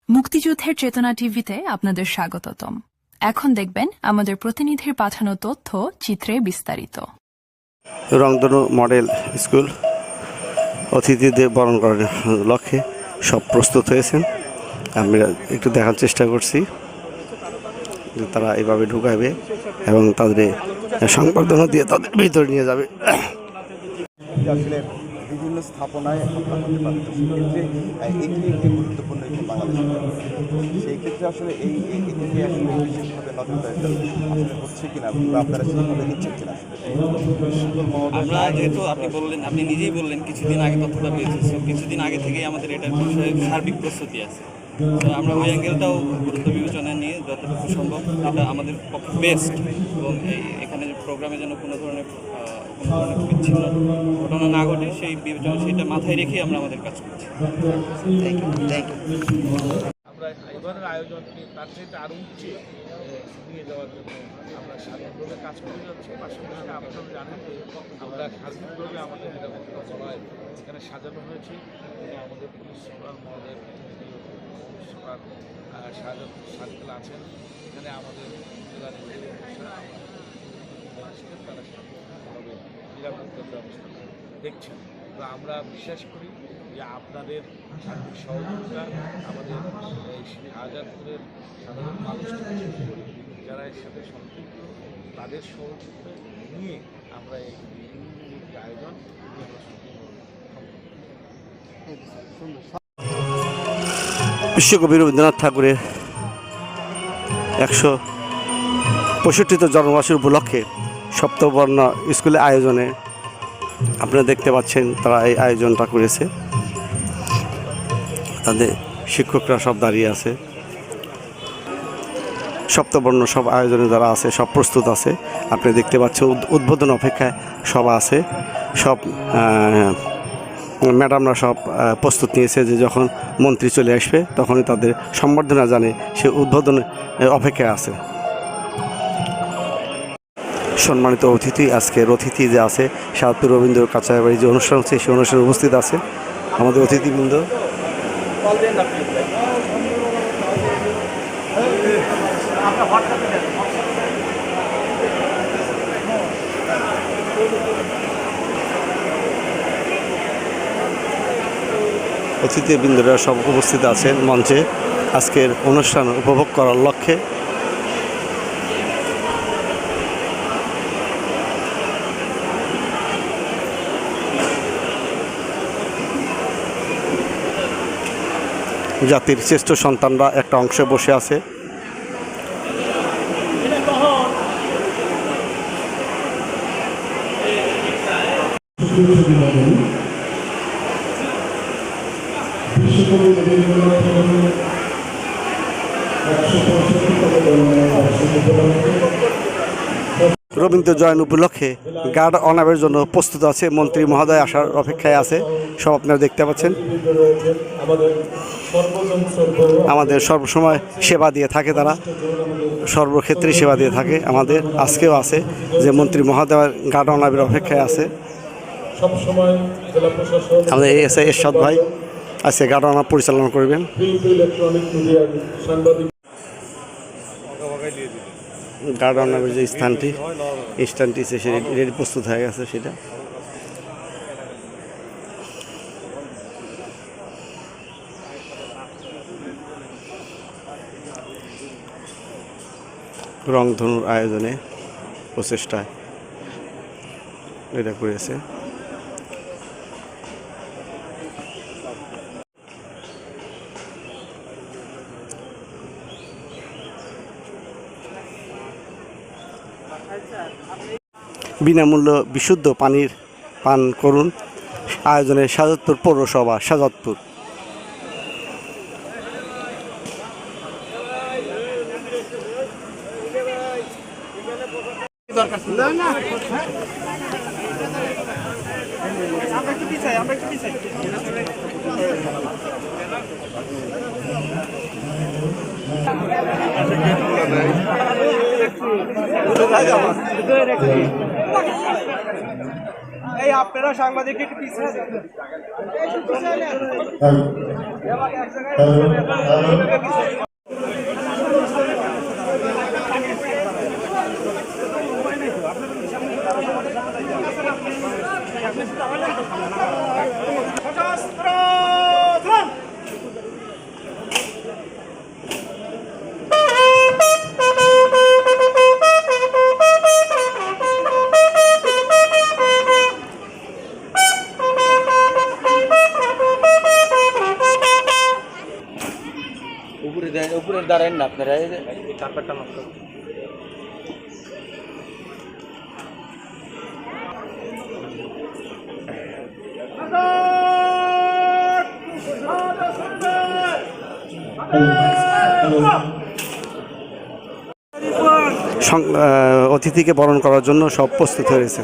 মুক্তিযুদ্ধের চেতনা টিভিতে আপনাদের স্বাগতম। এখন দেখবেন আমাদের প্রতিনিধির পাঠানো তথ্য চিত্রে বিস্তারিত। রংধনু মডেল স্কুল অতিথিদের বরণ করার লক্ষ্যে সব প্রস্তুত হয়েছেন। আমরা একটু দেখার চেষ্টা করছি যে তারা এইভাবে ঢুকাবে এবং তাদের সংবর্ধনা দিয়ে তাদের ভিতরে নিয়ে যাবে। আসলে বিভিন্ন স্থাপনায় হত্যা হতে পারে, তো সেক্ষেত্রে এটি একটি গুরুত্বপূর্ণ একটি বাংলাদেশ। সেই ক্ষেত্রে আসলে এদিকে আসলে বিশেষভাবে নজরদারি আসলে হচ্ছে কিনা বা আপনারা সেভাবে নিচ্ছেন কিনা? আমরা যেহেতু আপনি নিজেই বললেন কিছুদিন আগে তথ্যটা পেয়েছি, কিছুদিন আগে থেকেই আমাদের এটার বিষয়ে সার্বিক প্রস্তুতি আছে। তো আমরা ওই অ্যাঙ্গেলটাও গুরুত্ব বিবেচনায় নিয়ে যতটুকু সম্ভব এটা আমাদের পক্ষে বেস্ট, এবং এখানে প্রোগ্রামে যেন কোনো ধরনের বিচ্ছিন্ন ঘটনা না ঘটে সেই বিবেচনা, সেটা মাথায় রেখে আমরা আমাদের কাজ করছি। আমরা এবারের আয়োজনকে তার চাইতে আরও উচ্চে নিয়ে যাওয়ার জন্য আমরা স্বাধীনভাবে কাজ করে যাচ্ছি। পাশাপাশি আপনারা জানেন যে আমরা স্বাধীনভাবে আমাদের নিরাপত্তা সভায় এখানে সাজানো হয়েছে। আমাদের পুলিশ সুপার মহোদয় সুপার সার্কেল আছেন, এখানে আমাদের জেলার তারা সাধারণভাবে নিরাপত্তার ব্যবস্থা দেখছেন। তো আমরা বিশ্বাস করি যে আপনাদের সার্বিক সহযোগিতা আমাদের এই শাহজাদপুরের সাধারণ মানুষ যারা এর সাথে সম্পৃক্ত তাদের সহযোগিতা নিয়ে আমরা এই আয়োজন বিশ্বকবি রবীন্দ্রনাথ ঠাকুরের 165তম জন্মবার্ষিকী উপলক্ষে সপ্তবর্ণ স্কুলের আয়োজনে আপনারা দেখতে পাচ্ছেন তারা এই আয়োজনটা করেছে। তাদের শিক্ষকরা সব দাঁড়িয়ে আছে, সপ্তবর্ণ সব আয়োজনে যারা আছে সব প্রস্তুত আছে। আপনি দেখতে পাচ্ছেন উদ্বোধন অপেক্ষায় সব আছে, সব ম্যাডামরা সব প্রস্তুত নিয়েছে যে যখন মন্ত্রী চলে আসবে তখনই তাদের সম্বর্ধনা জানে সে উদ্বোধন অপেক্ষায় আছে। সম্মানিত অতিথি, আজকের অতিথি যে আছে শাহজাদপুর রবীন্দ্র কাছাবাড়ি যে অনুষ্ঠান হচ্ছে সেই অনুষ্ঠানে উপস্থিত আছে আমাদের অতিথিবৃন্দ। অতিথিবৃন্দরা সব উপস্থিত আছেন মঞ্চে আজকের অনুষ্ঠান উপভোগ করার লক্ষ্যে। জাতির শ্রেষ্ঠ সন্তানরা একটা অংশে বসে আছে। রবীন্দ্র জয়ন্তী উপলক্ষে গার্ড অনারের জন্য প্রস্তুত আছে, মন্ত্রী মহোদয় আসার অপেক্ষায় আছে। সব আপনারা দেখতে পাচ্ছেন আমাদের সর্বসময় সেবা দিয়ে থাকে, তারা সর্বক্ষেত্রে সেবা দিয়ে থাকে। আমাদের আজকেও আছে যে মন্ত্রী মহোদয় গার্ড অনারের অপেক্ষায় আছে। আমাদের এই এস এরশাদ ভাই আজকে গার্ড অনার পরিচালনা করবেন। গার্ড অনারের যে স্থানটি সে রেডি প্রস্তুত হয়ে গেছে, সেটা রংধনুর আয়োজনে প্রচেষ্টায় এটা করেছে। বিনামূল্য বিশুদ্ধ পানির পান করুন আয়োজনে শাহজাদপুর পৌরসভা শাহজাদপুর। এই আপনারা সাংবাদিক একটু পিছিয়ে উপরে দাঁড়ান না আপনারা, এই যে কার্পেটটা নষ্ট। অতিথিকে বরণ করার জন্য সব প্রস্তুত হয়েছে।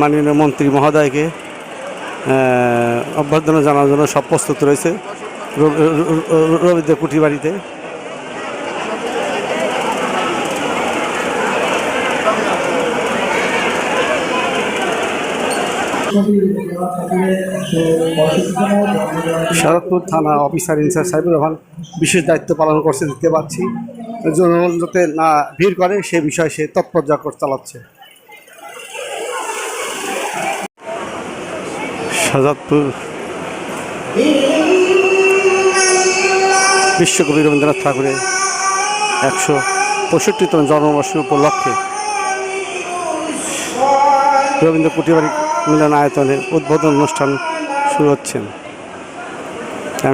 মাননীয় মন্ত্রী মহোদয়কে অভ্যর্থনা জানানোর জন্য সব প্রস্তুত রয়েছে রবীন্দ্র কুঠি বাড়িতে। শরৎপুর থানা অফিসার ইনচার্জ সাইবুর রহমান বিশেষ দায়িত্ব পালন করছে দেখতে পাচ্ছি। জনগণ যাতে না ভিড় করে সে বিষয়ে সে তৎপরতা চালাচ্ছে। শাহজাদপুর বিশ্বকবি রবীন্দ্রনাথ ঠাকুরের 165তম জন্মবর্ষ উপলক্ষে রবীন্দ্র কুটিবাড়ি মিলন আয়তনে উদ্বোধন অনুষ্ঠান শুরু হচ্ছেন।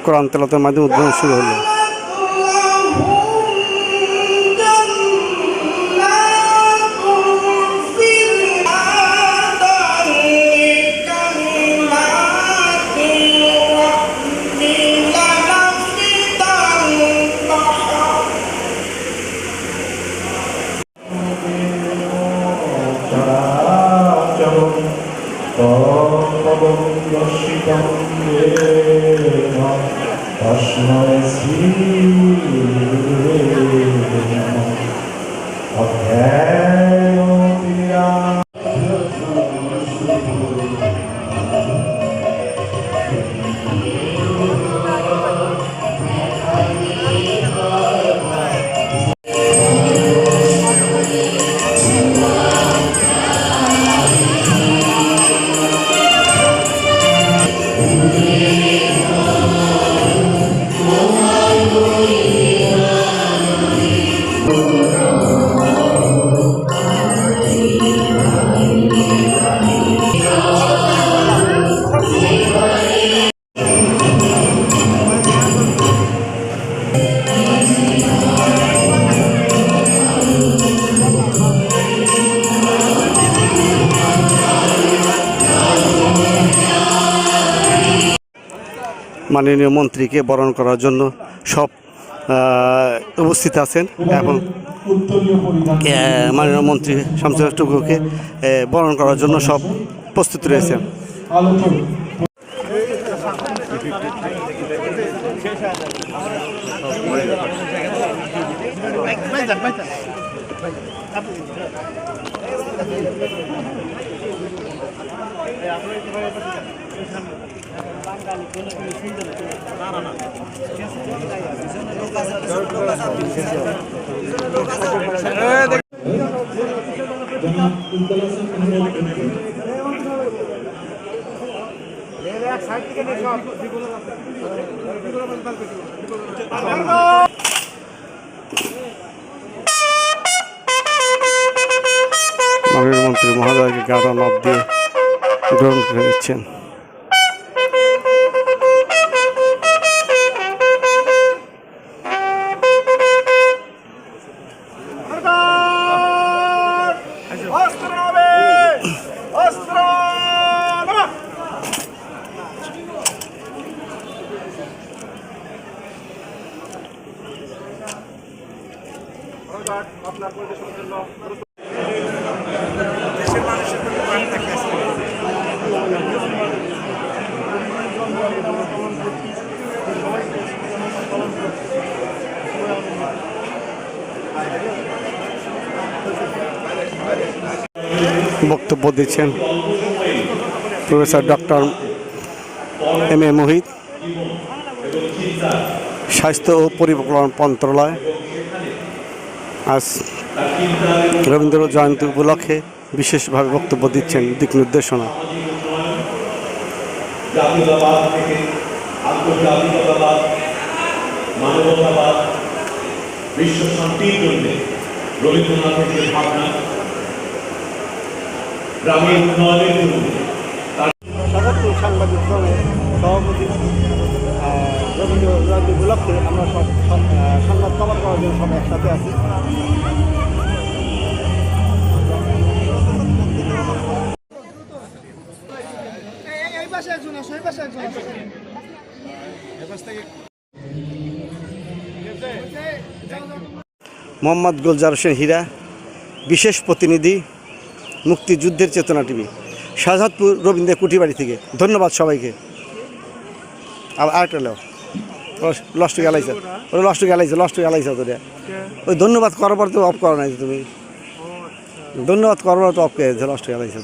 কোরআন তেলাওয়াতের মাধ্যমে উদ্বোধন শুরু হলো। মাননীয় মন্ত্রীকে বরণ করার জন্য সব উপস্থিত আছেন এবং মাননীয় মন্ত্রী শামসুল হক টুকুকে বরণ করার জন্য সব প্রস্তুত রয়েছেন। মাননীয় মন্ত্রী মহোদয়কে গার্ডন অফ দিয়ে গ্রহণ করে নিচ্ছেন। বক্তব্য দিচ্ছেন প্রফেসর ডক্টর এম এ মোহিত, স্বাস্থ্য ও পরিকল্পনা মন্ত্রণালয় আজ রবীন্দ্র জয়ন্তী উপলক্ষে বিশেষভাবে বক্তব্য দিচ্ছেন, দিক নির্দেশনা। জাতীয়তাবাদ থেকে আন্তর্জাতিকতাবাদ, মানবতাবাদ, বিশ্ব শান্তির জন্য রবীন্দ্রনাথের যে ভাবনা, গ্রামীণ উন্নয়নের জন্য সাতাত্তর সাংবাদিক দলের সভাপতি রবীন্দ্র জয়ন্তী উপলক্ষে আমরা সব সংবাদ কভার করার জন্য সব একসাথে আছি। মোহাম্মদ গুলজার হোসেন হীরা, বিশেষ প্রতিনিধি, মুক্তিযুদ্ধের চেতনা টিভি, শাহজাদপুর রবীন্দ্র কুঠিবাড়ি থেকে। ধন্যবাদ সবাইকে। আরেকটা লো লস্ট গেলাইছে, ওরা লস্ট গেলাইছে তোরা ওই ধন্যবাদ করার পর তো অফ করা নাই তুমি, ধন্যবাদ করার পর তো অফ করে লস্ট গেলাইছে।